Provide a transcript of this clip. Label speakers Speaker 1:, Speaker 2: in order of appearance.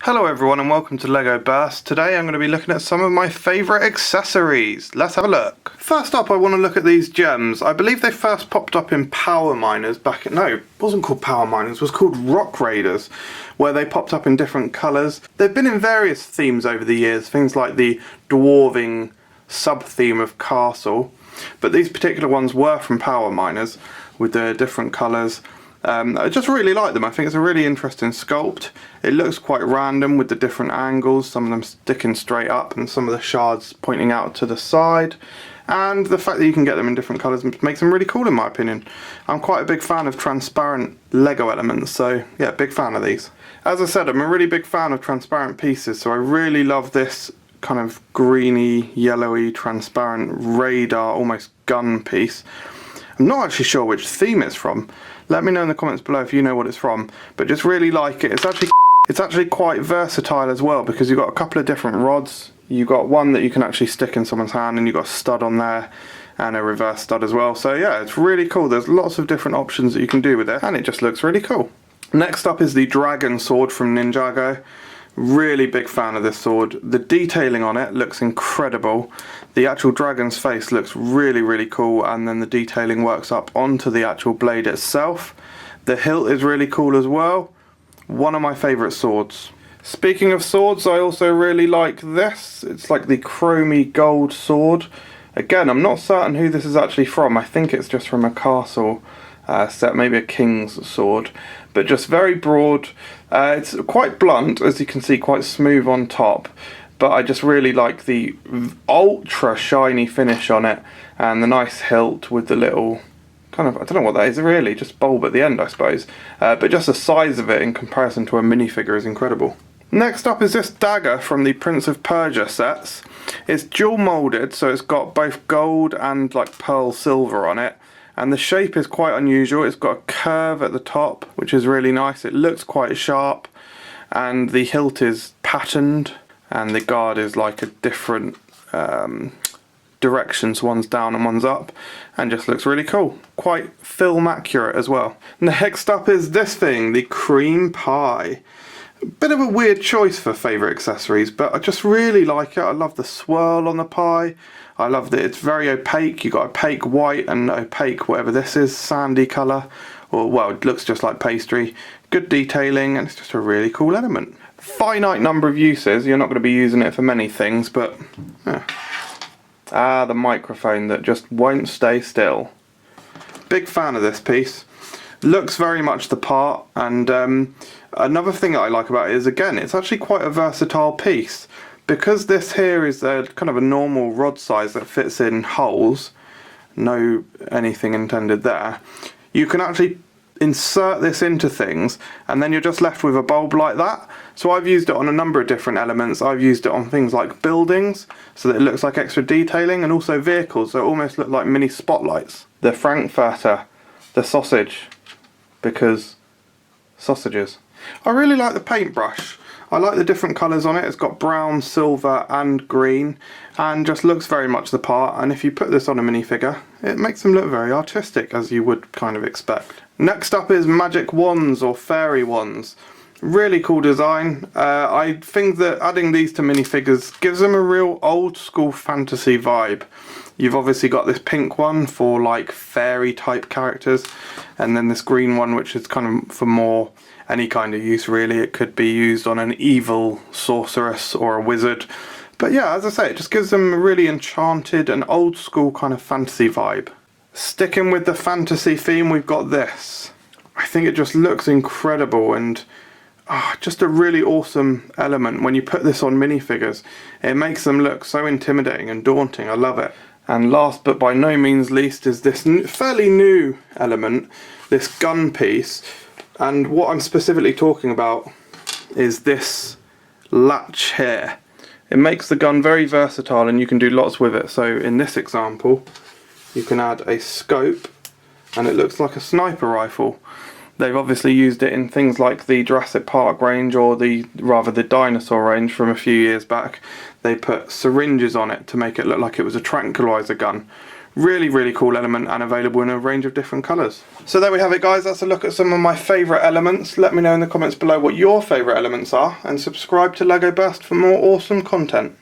Speaker 1: Hello everyone and welcome to LEGO Burst. Today I'm going to be looking at some of my favourite accessories. Let's have a look. First up I want to look at these gems. I believe they first popped up in Power Miners back in... No, it wasn't called Power Miners, it was called Rock Raiders, where they popped up in different colours. They've been in various themes over the years, things like the dwarving sub-theme of Castle, but these particular ones were from Power Miners with the different colours. I just really like them. I think it's a really interesting sculpt. It looks quite random with the different angles, some of them sticking straight up and some of the shards pointing out to the side. And the fact that you can get them in different colours makes them really cool in my opinion. I'm quite a big fan of transparent Lego elements, so yeah, big fan of these. As I said, I'm a really big fan of transparent pieces, so I really love this kind of greeny, yellowy, transparent radar, almost gun piece. I'm not actually sure which theme it's from. Let me know in the comments below if you know what it's from, but just really like it. It's actually quite versatile as well, because you've got a couple of different rods. You've got one that you can actually stick in someone's hand, and you've got a stud on there and a reverse stud as well. So yeah, it's really cool. There's lots of different options that you can do with it, and it just looks really cool. Next up is the dragon sword from Ninjago. Really big fan of this sword. The detailing on it looks incredible. The actual dragon's face looks really cool, and then the detailing works up onto the actual blade itself. The hilt is really cool as well. One of my favourite swords. Speaking of swords, I also really like this. It's like the chromy gold sword. Again, I'm not certain who this is actually from. I think it's just from a castle set, maybe a king's sword, but just very broad. It's quite blunt, as you can see, quite smooth on top, but I just really like the ultra shiny finish on it, and the nice hilt with the little kind of, I don't know what that is really, just bulb at the end I suppose, but just the size of it in comparison to a minifigure is incredible. Next up is this dagger from the Prince of Persia sets. It's dual moulded, so it's got both gold and like pearl silver on it. And the shape is quite unusual. It's got a curve at the top, which is really nice. It looks quite sharp, and the hilt is patterned, and the guard is like a different directions. One's down and one's up, and just looks really cool. Quite film accurate as well. Next up is this thing, the cream pie. Bit of a weird choice for favourite accessories, but I just really like it. I love the swirl on the pie. I love that it's very opaque. You've got opaque white and opaque whatever this is, sandy colour, or well, it looks just like pastry. Good detailing, and it's just a really cool element. Finite number of uses. You're not going to be using it for many things, but the microphone that just won't stay still. Big fan of this piece. Looks very much the part, and another thing that I like about it is, again, it's actually quite a versatile piece. Because this here is kind of a normal rod size that fits in holes, no anything intended there, you can actually insert this into things, and then you're just left with a bulb like that. So I've used it on a number of different elements. I've used it on things like buildings, so that it looks like extra detailing, and also vehicles, so it almost look like mini spotlights. The Frankfurter, the sausage, because sausages. I really like the paintbrush. I like the different colours on it. It's got brown, silver and green, and just looks very much the part, and if you put this on a minifigure, it makes them look very artistic, as you would kind of expect. Next up is magic wands or fairy wands. Really cool design. I think that adding these to minifigures gives them a real old school fantasy vibe. You've obviously got this pink one for like fairy type characters, and then this green one which is kind of for more any kind of use really. It could be used on an evil sorceress or a wizard. But yeah, as I say, it just gives them a really enchanted and old school kind of fantasy vibe. Sticking with the fantasy theme, we've got this. I think it just looks incredible, and just a really awesome element. When you put this on minifigures, it makes them look so intimidating and daunting. I love it. And last but by no means least is this fairly new element, this gun piece. And what I'm specifically talking about is this latch here. It makes the gun very versatile, and you can do lots with it. So in this example, you can add a scope, and it looks like a sniper rifle. They've obviously used it in things like the Jurassic Park range, or the dinosaur range from a few years back. They put syringes on it to make it look like it was a tranquilizer gun. Really, really cool element and available in a range of different colours. So there we have it, guys. That's a look at some of my favourite elements. Let me know in the comments below what your favourite elements are, and subscribe to LEGO Burst for more awesome content.